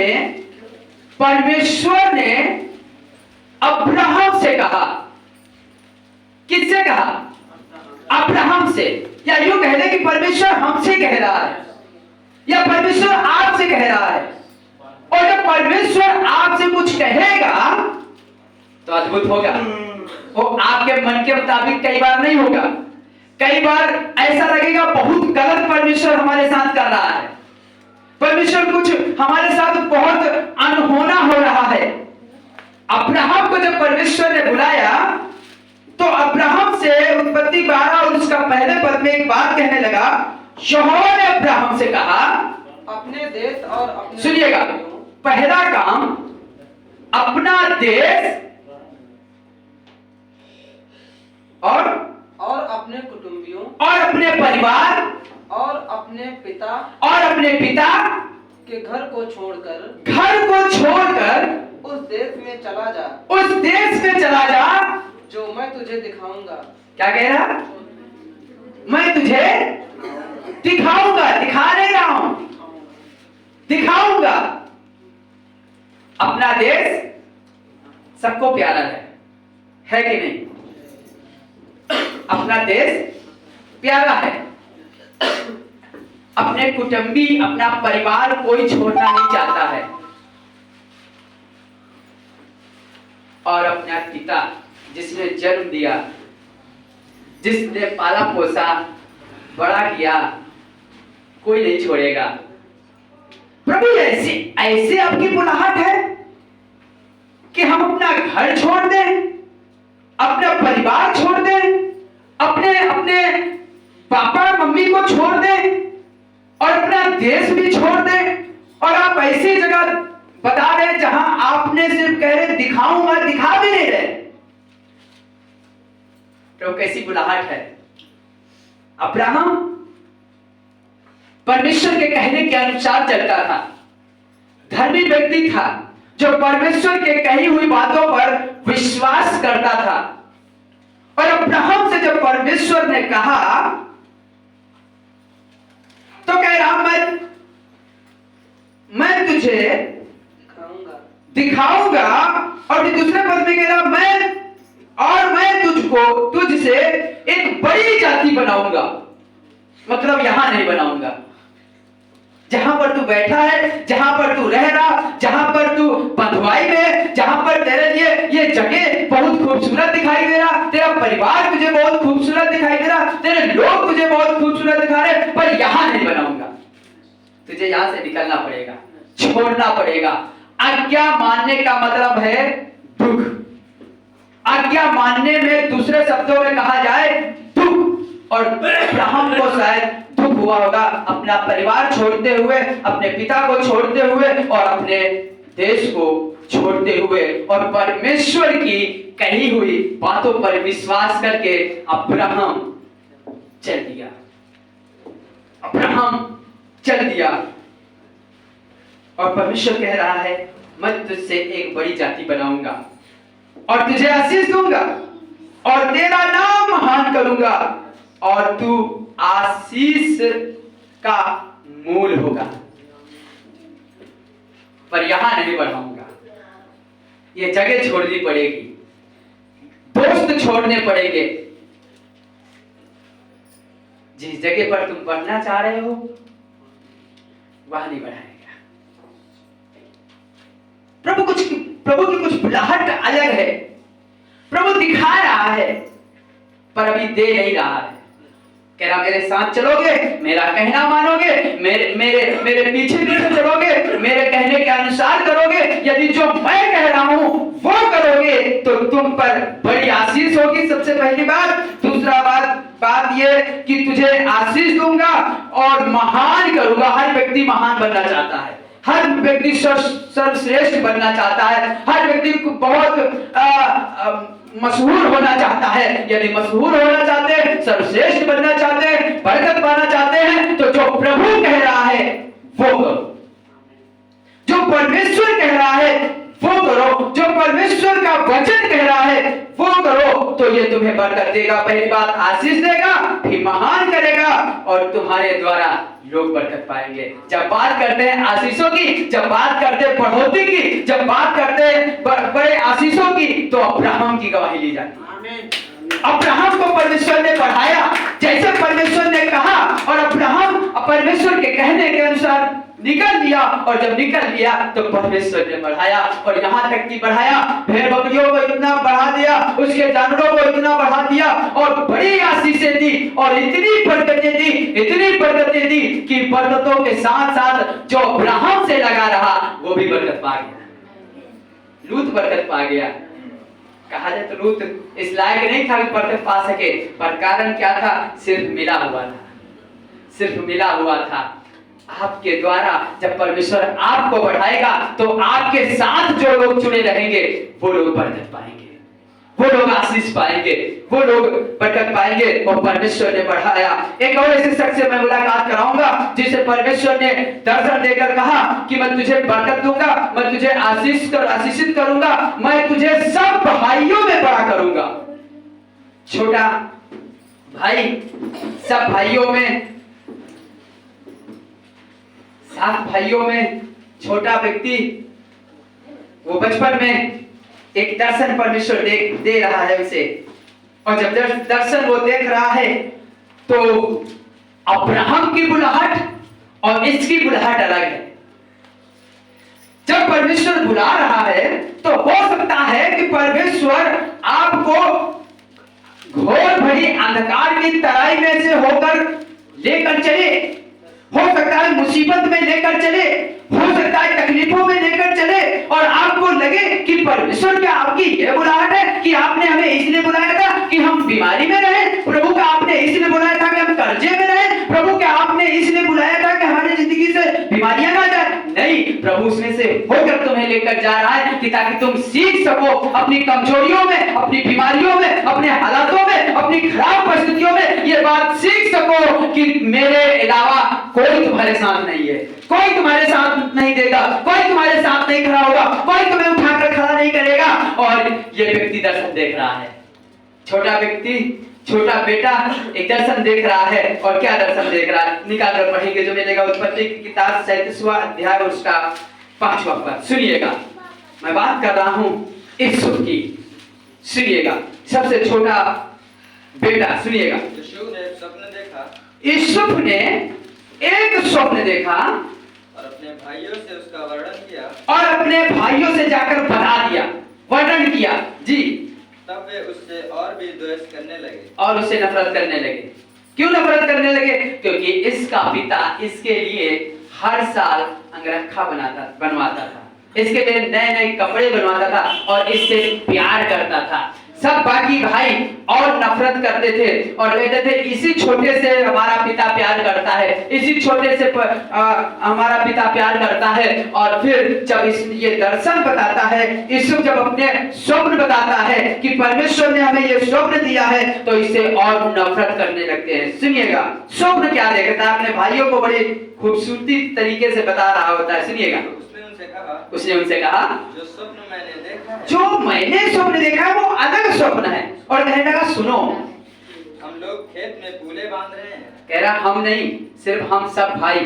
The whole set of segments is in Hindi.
में परमेश्वर ने अब्राहम से कहा। किससे कहा? अब्राहम से। या यूं कह दे कि परमेश्वर हमसे कह रहा है या परमेश्वर आपसे कह रहा है। और जब परमेश्वर आपसे कुछ कहेगा तो अद्भुत होगा। वो आपके मन के मुताबिक कई बार नहीं होगा। कई बार ऐसा लगेगा बहुत गलत परमेश्वर हमारे साथ कर रहा है, परमेश्वर कुछ हमारे साथ बहुत अनहोना हो रहा है। अब्राहम को जब परमेश्वर ने बुलाया तो अब्राहम से उत्पत्ति 12 और उसका पहले पद में एक बात कहने लगा। यहोवा ने अब्राहम से कहा, अपने देश और अपने, सुनिएगा, पहला काम अपना देश और अपने कुटुंबियों और अपने परिवार और अपने पिता के घर को छोड़कर उस देश में चला जा जो मैं तुझे दिखाऊंगा। क्या कह रहा? मैं तुझे दिखाऊंगा। दिखा नहीं रहा हूं, दिखाऊंगा। अपना देश सबको प्यारा है कि नहीं? अपना देश प्यारा है। अपने कुटुंबी, अपना परिवार कोई छोड़ना नहीं चाहता है। और अपना पिता जिसने जन्म दिया, जिसने पाला पोसा बड़ा किया, कोई नहीं छोड़ेगा। प्रभु ऐसे आपकी बुलाहट है कि हम अपना घर छोड़ दें, अपना परिवार छोड़ दें, अपने पापा मम्मी को छोड़ दें और अपना देश भी छोड़ दें, और आप ऐसी जगह बता रहे जहां आपने सिर्फ कह रहे दिखाऊंगा, दिखा भी नहीं रहे। तो कैसी बुलाहट है। अब्राहम परमेश्वर के कहने के अनुसार चलता था, धर्मी व्यक्ति था जो परमेश्वर के कही हुई बातों पर विश्वास करता था। और अब्राहम से जब परमेश्वर ने कहा तो कह रहा मैं तुझे दिखाऊंगा। और दूसरे पद में कह रहा मैं तुझसे एक बड़ी जाति बनाऊंगा। मतलब यहां नहीं बनाऊंगा, जहां पर तू बैठा है, जहां पर तू रह रहा, जहां पर तू बंधुआई में, जहां पर तेरे लिए ये जगह बहुत खूबसूरत दिखाई दे रहा, तेरा परिवार तुझे बहुत खूबसूरत दिखाई दे रहा, तेरे लोग तुझे बहुत खूबसूरत दिखा रहे, पर यहां नहीं बनाऊंगा। तुझे यहां से निकलना पड़ेगा, छोड़ना पड़ेगा। आज्ञा मानने का मतलब है दुख। आज्ञा मानने में दूसरे शब्दों में कहा जाए दुख। और अब्राहम को शायद दुख हुआ होगा अपना परिवार छोड़ते हुए, अपने पिता को छोड़ते हुए और अपने देश को छोड़ते हुए, और परमेश्वर की कही हुई बातों पर विश्वास करके अब्राहम चल दिया। अब्राहम चल दिया और परमेश्वर कह रहा है मैं तुझसे एक बड़ी जाति बनाऊंगा और तुझे आशीष दूंगा और तेरा नाम महान करूंगा और तू आशीष का मूल होगा। पर यहां नहीं बढ़ाऊंगा, ये जगह छोड़नी पड़ेगी, दोस्त छोड़ने पड़ेंगे। जिस जगह पर तुम बढ़ना चाह रहे हो वहां नहीं बढ़ाएगा। प्रभु की कुछ बुलाहट अलग है। प्रभु दिखा रहा है पर अभी दे नहीं रहा है। कह रहा मेरे साथ चलोगे, मेरा कहना मानोगे, मेरे पीछे पीछे चलोगे, मेरे कहने के अनुसार करोगे, यदि जो मैं कह रहा हूं वो करोगे तो तुम पर बड़ी आशीष होगी। सबसे पहली बात। दूसरा बात ये कि तुझे आशीष दूंगा और महान करूंगा। हर व्यक्ति महान बनना चाहता है, हर व्यक्ति सर्वश्रेष्ठ बनना चाहता है, हर व्यक्ति को बहुत मशहूर होना चाहता है। यदि मशहूर होना चाहते हैं, सर्वश्रेष्ठ बनना चाहते हैं, बरकत पाना चाहते हैं तो जो प्रभु कह रहा है वो करो, जो परमेश्वर कह रहा है वो वो करो, जो परमेश्वर का वचन कह रहा है वो करो, तो ये तुम्हें बरकत देगा। पहली बात आशीष देगा, फिर महान करेगा, और तुम्हारे द्वारा लोग बरकत पाएंगे। जब बात करते हैं आशीषों की, जब बात करते हैं बढ़ोतरी की, जब बात करते हैं बड़े आशीषों की, तो अब्राहम की गवाही ली जाती है। अब्राहम को परमेश्वर ने बढ़ाया, जैसे परमेश्वर ने कहा, और अब्राहम परमेश्वर के कहने के अनुसार निकल लिया, और जब निकल लिया तो परमेश्वर ने बढ़ाया, और यहाँ तक कि बढ़ाया, भेड़ बकरियों को इतना बढ़ा दिया, उसके जानवरों को इतना बढ़ा दिया, और बड़ी आशीषें दी, और इतनी बरकतें दी, इतनी बरकतें दी कि बरकतों के साथ साथ जो अब्राहम से लगा रहा वो भी बरकत पा गया। लूत बरकत पा गया। कहा जाए तो लूत इस लायक नहीं था कि बरकत पा सके, पर कारण क्या था? सिर्फ मिला हुआ था, सिर्फ मिला हुआ था। आपके द्वारा जब परमेश्वर आपको बढ़ाएगा तो आपके साथ जो लोग चुने रहेंगे वो लोग बरकत पाएंगे, वो लोग आशीष पाएंगे, वो लोग बरकत पाएंगे। और परमेश्वर ने बढ़ाया। एक और ऐसे शख्स से मैं मुलाकात कराऊंगा जिसे परमेश्वर ने दर्शन देकर कहा कि मैं तुझे बरकत दूंगा, मैं तुझे आशीषित करूंगा, मैं तुझे सब भाइयों में बड़ा करूंगा। छोटा भाई सब भाइयों में, 7 भाइयों में छोटा व्यक्ति, वो बचपन में एक दर्शन परमेश्वर दे रहा है उसे, और जब दर्शन वो देख रहा है तो अब्राहम की बुलाहट और इसकी बुलाहट अलग है। जब परमेश्वर बुला रहा है तो हो सकता है कि परमेश्वर आपको घोर भरी अंधकार की तराई में से होकर लेकर चले, हो सकता है मुसीबत में लेकर चले, हो सकता है तकलीफों में लेकर चले, और आपको लगे कि परमेश्वर क्या आपकी ये बुलाहट है कि आपने हमें इसलिए बुलाया था कि हम बीमारी में रहें, प्रभु का आपने इसलिए बुलाया था कि हम कर्जे में रहें, प्रभु क्या आपने इसलिए बुलाया था कि हमारी जिंदगी से बीमारियां ना जाए। नहीं, प्रभु उसमें से होकर तुम्हें लेकर जा रहा है कि ताकि तुम सीख सको अपनी कमजोरियों में, अपनी बीमारियों में, अपने हालातों में, अपनी खराब परिस्थितियों में ये बात सीख सको कि मेरे अलावा कोई तुम्हारे साथ नहीं है, कोई तुम्हारे साथ नहीं देगा, कोई तुम्हारे साथ नहीं खड़ा होगा, कोई तुम्हें उठाकर खड़ा नहीं करेगा। और ये व्यक्ति दर्शन देख रहा है, छोटा व्यक्ति, छोटा बेटा एक दर्शन देख रहा है। और क्या दर्शन देख रहा है? निकाल कर पढ़ेंगे जो मिलेगा। उत्पत्ति की किताब 37वां अध्याय और उसका 5वां पद सुनिएगा। मैं बात कर रहा हूं यूसुफ की, सुनिएगा। सबसे छोटा बेटा, सुनिएगा। यूसुफ ने स्वप्न देखा, यूसुफ ने एक स्वप्न देखा और अपने भाइयों से उसका वर्णन किया, और अपने भाइयों से जाकर बता दिया, वर्णन किया जी। तब वे उससे और भी द्वेष करने लगे, और उससे नफरत करने लगे। क्यों नफरत करने लगे? क्योंकि इसका पिता इसके लिए हर साल अंगरखा बनवाता था, इसके लिए नए नए कपड़े बनवाता था और इससे प्यार करता था। सब बाकी भाई और नफरत करते थे और कहते थे इसी छोटे से हमारा पिता प्यार करता है, इसी छोटे से हमारा पिता प्यार करता है। और फिर जब ये दर्शन बताता है, यूसुफ जब अपने स्वप्न बताता है कि परमेश्वर ने हमें ये स्वप्न दिया है, तो इसे और नफरत करने लगते हैं। सुनिएगा स्वप्न क्या देखता है, अपने भाइयों को बड़ी खूबसूरती तरीके से बता रहा होता है। सुनिएगा, उसने उनसे कहा जो स्वप्न मैंने देखा है, जो मैंने स्वप्न देखा है वो अलग स्वप्न है। और कहने लगा सुनो, हम लोग खेत में पूले बांध रहे हैं। कह रहा हम नहीं, सिर्फ हम सब भाई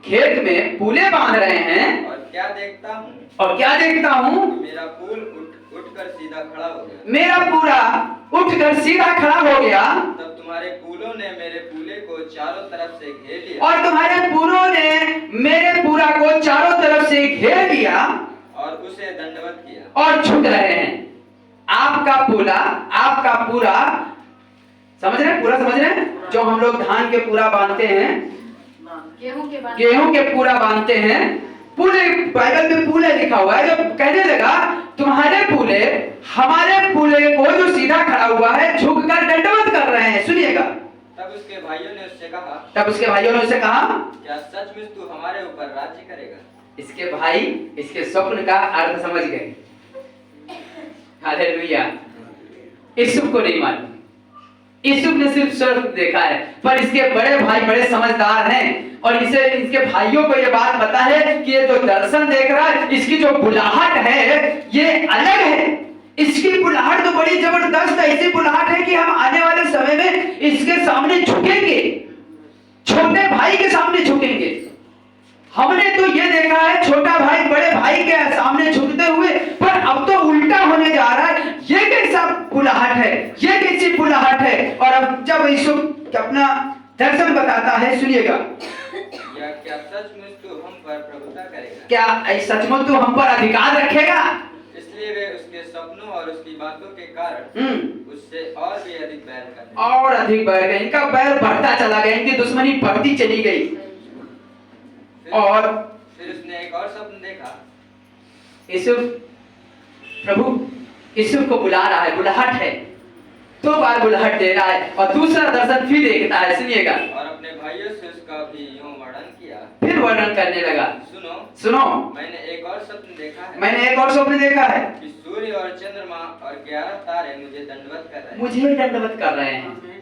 खेत में पूले बांध रहे हैं। और क्या देखता हूँ, और क्या देखता हूँ, मेरा पुल उठकर सीधा खड़ा हो गया। मेरा पूरा उठकर सीधा खड़ा हो गया। तब तुम्हारे पुलों ने मेरे पूले को चारों तरफ से घेर लिया, और तुम्हारे पुलों ने मेरे पूरा को चारों तरफ से घेर लिया और उसे दंडवत किया और झुक रहे हैं। आपका पूरा समझ रहे हैं? पूरा समझ रहे हैं? जो हम लोग धान के पूरा बांधते हैं, गेहूं के पूरा बांधते हैं, पूरे बाइबल में पूले लिखा हुआ है। जब कहने लगा तुम्हारे पूले हमारे पूले को जो सीधा खड़ा हुआ है झुककर दंडवत कर रहे हैं। सुनिएगा, तब उसके भाइयों ने उससे कहा, क्या सचमुच तू हमारे ऊपर राज्य करेगा? इसके भाई इसके स्वप्न का अर्थ समझ गए। हालेलुया। यूसुफ को नहीं मालूम, यूसुफ ने सिर्फ स्वप्न देखा है, पर इसके बड़े भाई बड़े समझदार हैं। और इसे इसके भाइयों को ये बात पता है कि ये जो दर्शन देख रहा है, इसकी जो बुलाहट है ये अलग है। इसकी बुलाहट तो बड़ी जबरदस्त है। ऐसी बुलाहट है कि हम आने वाले समय में इसके सामने झुकेंगे, छोटे भाई के सामने झुकेंगे। हमने तो ये देखा है छोटा भाई बड़े भाई के सामने झुकते हुए, पर अब तो उल्टा होने जा रहा है। ये कैसा बुलाहट है, ये कैसी बुलाहट है। और अब जब यीशु अपना दर्शन बताता है, सुनिएगा, या क्या सचमुच तू हम पर प्रभुता करेगा? क्या सचमुच तू हम पर अधिकार रखेगा? इसलिए वे उसके सपनों और उसकी बातों के कारण उससे और भी अधिक बैर करने और अधिक बढ़ गए। इनका बैर बढ़ता चला गया, इनकी दुश्मनी बढ़ती चली गई। और फिर उसने एक और स्वप्न देखा। यीशु प्रभु यीशु को बुला रहा है, बुलाहट है, 2 बार बुलाहट दे रहा है और दूसरा दर्शन फिर देखता है। सुनिएगा, और अपने भाइयों से उसका भी यूं वर्णन किया। फिर वर्णन करने लगा। सुनो, मैंने एक और स्वप्न देखा है। मैंने एक और स्वप्न देखा है कि सूर्य और चंद्रमा और 11 तारे मुझे दंडवत कर रहे हैं। मुझे दंडवत कर रहे हैं।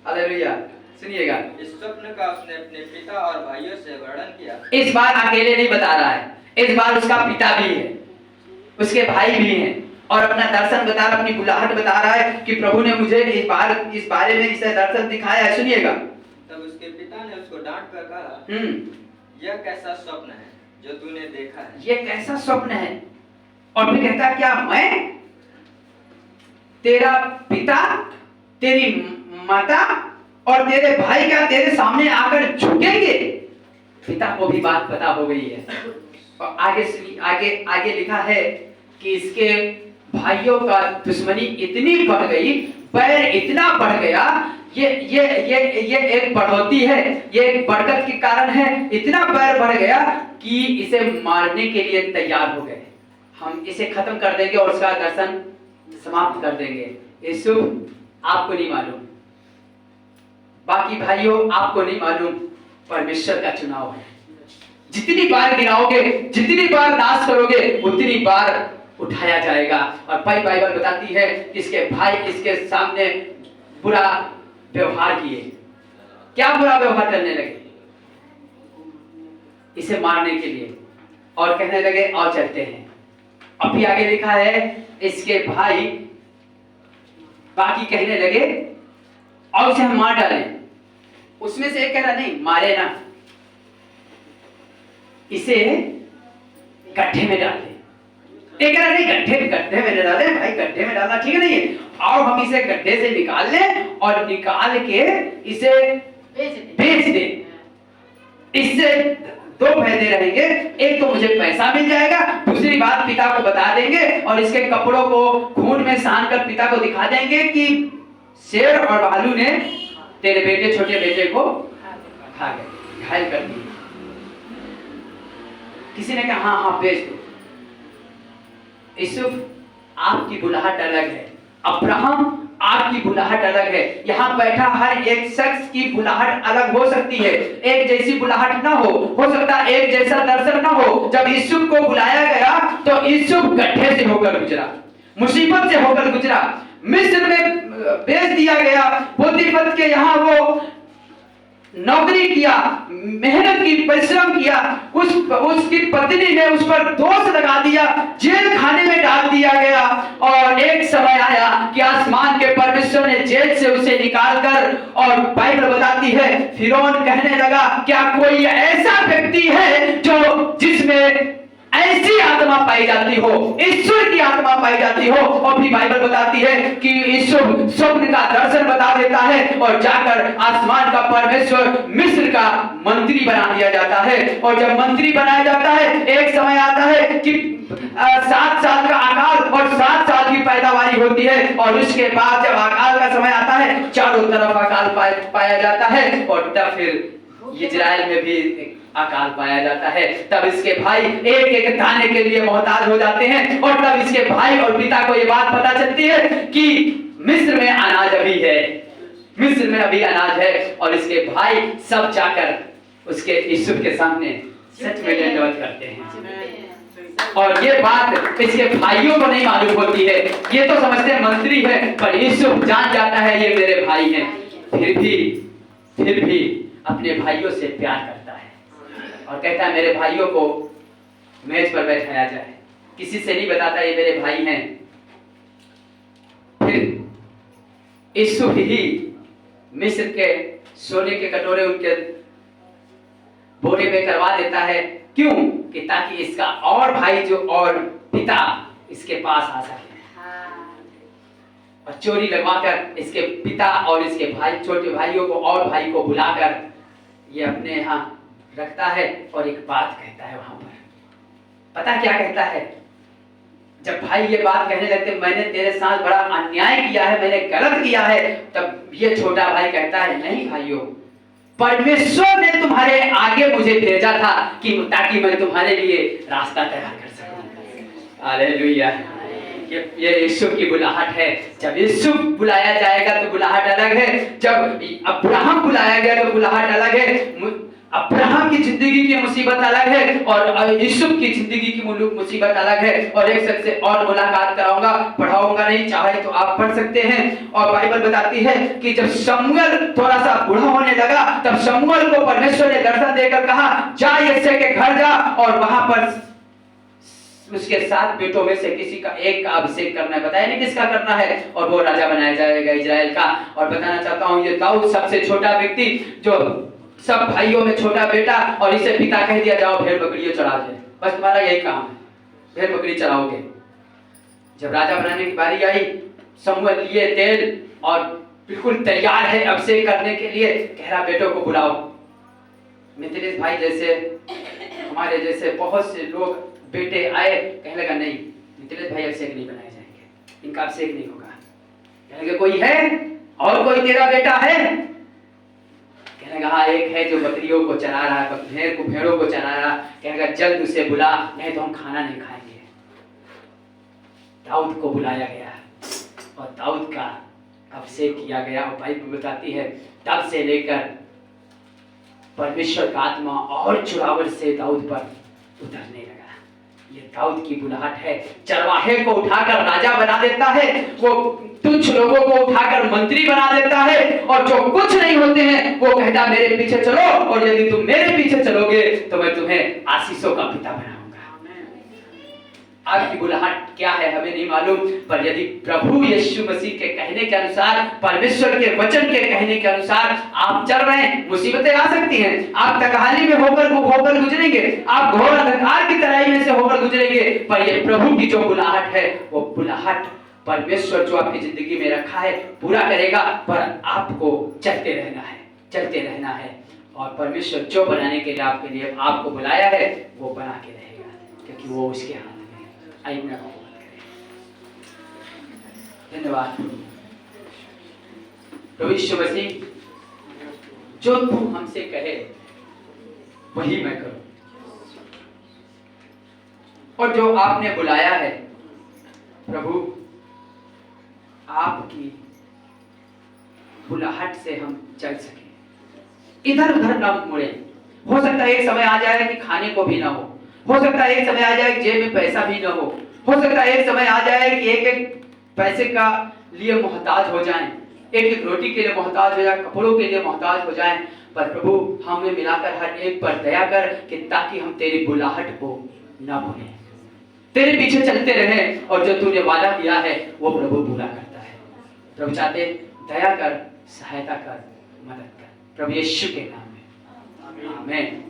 हालेलुया। सुनिएगा, इस स्वप्न का उसने अपने पिता और भाइयों से वर्णन किया। इस बार अकेले नहीं बता रहा है, इस बार उसका पिता भी है, उसके भाई भी हैं, और अपना दर्शन बता रहा, अपनी बुलाहट बता रहा है कि प्रभु ने मुझे इस बारे में इसे दर्शन दिखाया है। सुनिएगा, तब उसके पिता ने उसको डांट कर कहा, यह कैसा स्वप्न है जो तूने देखा है? ये कैसा स्वप्न है? और फिर कहता, क्या मैं तेरा पिता, तेरी माता और तेरे भाई क्या तेरे सामने आकर झुकेंगे? पिता को भी बात पता हो गई है। और आगे लिखा है कि इसके भाइयों का दुश्मनी इतनी बढ़ गई, बैर इतना बढ़ गया, ये एक बढ़ोती है, ये एक बरकत के कारण है। इतना बैर बढ़ गया कि इसे मारने के लिए तैयार हो गए। हम इसे खत्म कर देंगे और उसका दर्शन समाप्त कर देंगे। यीशु आपको नहीं मालूम, बाकी भाइयों आपको नहीं मालूम, परमेश्वर का चुनाव है। जितनी बार गिराओगे, जितनी बार नाश करोगे, उतनी बार उठाया जाएगा। और बाइबल बताती है इसके भाई इसके सामने बुरा व्यवहार किए। क्या बुरा व्यवहार करने लगे? इसे मारने के लिए, और कहने लगे और चलते हैं। अभी आगे लिखा है इसके भाई बाकी कहने लगे और उसे हम मार डालें। उसमें से एक कह रहा नहीं मारे ना, इसे गड्ढे में डाल दे। एक कह रहा नहीं गड्ढे में डाले भाई, गड्ढे में डालना ठीक नहीं है, और हम इसे गड्ढे से निकाल लें और निकाल के इसे बेच दें। इससे 2 फायदे रहेंगे, एक तो मुझे पैसा मिल जाएगा, दूसरी बात पिता को बता देंगे और इसके कपड़ों को खून में सान कर पिता को दिखा देंगे कि शेर और भालू ने तेरे बेटे छोटे बेटे को खा गए, घायल कर दिया। किसी ने कहा हाँ बेच दो। यूसुफ आपकी बुलाहट अलग है, अब्राहम आपकी बुलाहट अलग है। यहाँ बैठा हर एक शख्स की बुलाहट अलग हो सकती है, एक जैसी बुलाहट ना हो सकता है एक जैसा दर्शन ना हो। जब यूसुफ को बुलाया गया तो यूसुफ गड्ढे से होकर गुजरा, मुसीबत से होकर गुजरा, मिस्र में बेच दिया गया। पोतीफर के यहाँ वो नौकरी किया, मेहनत की, परिश्रम किया, उसकी पत्नी ने उस पर दोष लगा दिया, जेल खाने में डाल दिया गया। और एक समय आया कि आसमान के परमेश्वर ने जेल से उसे निकालकर, और बाइबल बताती है फिरौन कहने लगा क्या कोई ऐसा व्यक्ति है जो जिसमें ऐसी आत्मा पाई जाती हो, ईश्वर की आत्मा पाई जाती हो। और भी बाइबल बताती है कि ईश्वर स्वप्न का दर्शन बता देता है और जाकर आसमान का परमेश्वर मिस्र का मंत्री बना दिया जाता है। और जब मंत्री बनाया जाता है, एक समय आता है कि 7 साल का अकाल और 7 साल की पैदावारी होती है, और उसके बाद जब अकाल का समय आता है, चारों तरफ अकाल पाया जाता है, और तब फिर इजराइल में भी अकाल पाया जाता है। तब इसके भाई एक एक दाने के लिए मोहताज हो जाते हैं, और तब इसके भाई और पिता को ये बात पता चलती है कि मिस्र में अनाज अभी है, मिस्र में अभी अनाज है। और इसके भाई सब जाकर उसके यूसुफ के सामने सच में दंडवत करते हैं। और ये बात इसके भाइयों को नहीं मालूम होती है, ये तो समझते हैं मंत्री है, पर यूसुफ जान जाता है ये मेरे भाई हैं। फिर भी अपने भाइयों से प्यार करता है। और कहता है मेरे भाइयों को मेज पर बैठाया जाए। किसी से नहीं बताता ये मेरे भाई हैं। फिर यूसुफ ही मिस्र के सोने के कटोरे उनके बोरे में करवा देता है। क्यों? कि ताकि इसका और भाई जो और पिता इसके पास आ सके और चोरी लगवाकर इसके पिता और इसके भाई छोटे भाइयों को और भाई को बुलाकर ये अपने यहाँ रखता है और एक बात कहता है वहां पर। पता क्या कहता है? जब भाई ये बात कहने लगते मैंने तेरे साथ बड़ा अन्याय किया है, मैंने गलत किया है, तब ये छोटा भाई कहता है नहीं भाइयों, परमेश्वर ने तुम्हारे आगे मुझे भेजा था कि ताकि मैं तुम्हारे लिए रास्ता तैयार कर सकूं। हालेलुया। ये यूसुफ की बुलाहट है। जब यूसुफ बुलाया जाएगा तो बुलाहट अलग है, जब अब्राहम बुलाया गया तो बुलाहट अलग है। अब्राहम की जिंदगी की मुसीबत अलग है और यूसुफ की जिंदगी की मुसीबत अलग है। और एक शख्स से और मुलाकात कराऊंगा, पढ़ाऊंगा नहीं, चाहे तो आप पढ़ सकते हैं। और बाइबल बताती है कि जब शमूएल थोड़ा सा बूढ़ा होने लगा तब शमूएल को परमेश्वर ने दर्शन देकर कहा जा यिशै के घर जा और वहां पर उसके 7 बेटों में से किसी का एक का अभिषेक करना है। बताया नहीं किसका करना है, और वो राजा बनाया जाएगा इजराइल का। और बताना चाहता हूं ये दाऊद सबसे छोटा व्यक्ति, जो सब भाइयों में छोटा बेटा, और इसे पिता कह दिया जाओ भेड़ बकरियां चढ़ा दे, बस तुम्हारा यही काम है, भेड़ बकरी चढ़ाओगे। जब राजा बनाने की बारी आई, शमूएल लिए तेल और बिल्कुल तैयार है अभिषेक करने के लिए, कह रहा बेटों को बुलाओ। मिथिलेश भाई जैसे हमारे जैसे बहुत से लोग बेटे आए, कहने लगा नहीं मिथिलेश भाई अभिषेक नहीं बनाए जाएंगे, इनका अभिषेक नहीं होगा। कहने लगा कोई है और कोई तेरा बेटा है? कहने लगा हाँ एक है जो बकरियों को चरा रहा है, भेड़ों को चरा रहा। कहने लगा जल्द उसे बुला, नहीं तो हम खाना नहीं खाएंगे। दाऊद को बुलाया गया और दाऊद का अभिषेक किया गया। और बाइबल बताती है तब से लेकर परमेश्वर का आत्मा और चुरावट से दाऊद पर उतरने लगा। ये दाऊद की बुलाहट है। चरवाहे को उठाकर राजा बना देता है, वो तुच्छ लोगों को उठाकर मंत्री बना देता है, और जो कुछ नहीं होते हैं वो कहता मेरे पीछे चलो, और यदि तुम मेरे पीछे चलोगे तो मैं तुम्हें आशीषों का पिता बनाऊंगा। आपकी बुलाहट क्या है हमें नहीं मालूम, पर यदि प्रभु यीशु मसीह के कहने के अनुसार, परमेश्वर के वचन के कहने के अनुसार आप चल रहे हैं, मुसीबतें आ सकती हैं, आप तकहाली में होकर गुजरेंगे, आप घोर अंधकार की तराई में से होकर गुजरेंगे, पर ये प्रभु की जो बुलाहट है वो बुलाहट परमेश्वर जो आपकी जिंदगी में रखा है पूरा करेगा। पर आपको चलते रहना है, और परमेश्वर जो बनाने के लिए आपको बुलाया है वो बना के रहेगा, क्योंकि वो उसके हाथ में है। आइए मैं आपको बात करें। धन्यवाद प्रभु यीशु मसीह, जो तू हमसे कहे वही मैं करूं, और जो आपने बुलाया है प्रभु, आपकी बुलाहट से हम चल सके, इधर उधर न मुड़े। हो सकता है एक समय आ जाए कि खाने को भी ना हो सकता है एक समय आ जाए कि जेब में पैसा भी ना हो सकता है एक समय आ जाए कि एक पैसे का लिए मोहताज हो जाएं, एक रोटी के लिए मोहताज हो जाए, कपड़ों के लिए मोहताज हो जाएं। पर प्रभु हमें मिलाकर हर एक पर दया कर कि ताकि हम तेरी बुलाहट को ना भूलें, तेरे पीछे चलते रहें, और जो तूने वादा किया है वो प्रभु पूरा करता है। प्रभु चाहते दया कर, सहायता कर, मदद कर, प्रभु यीशु के नाम में आमीन।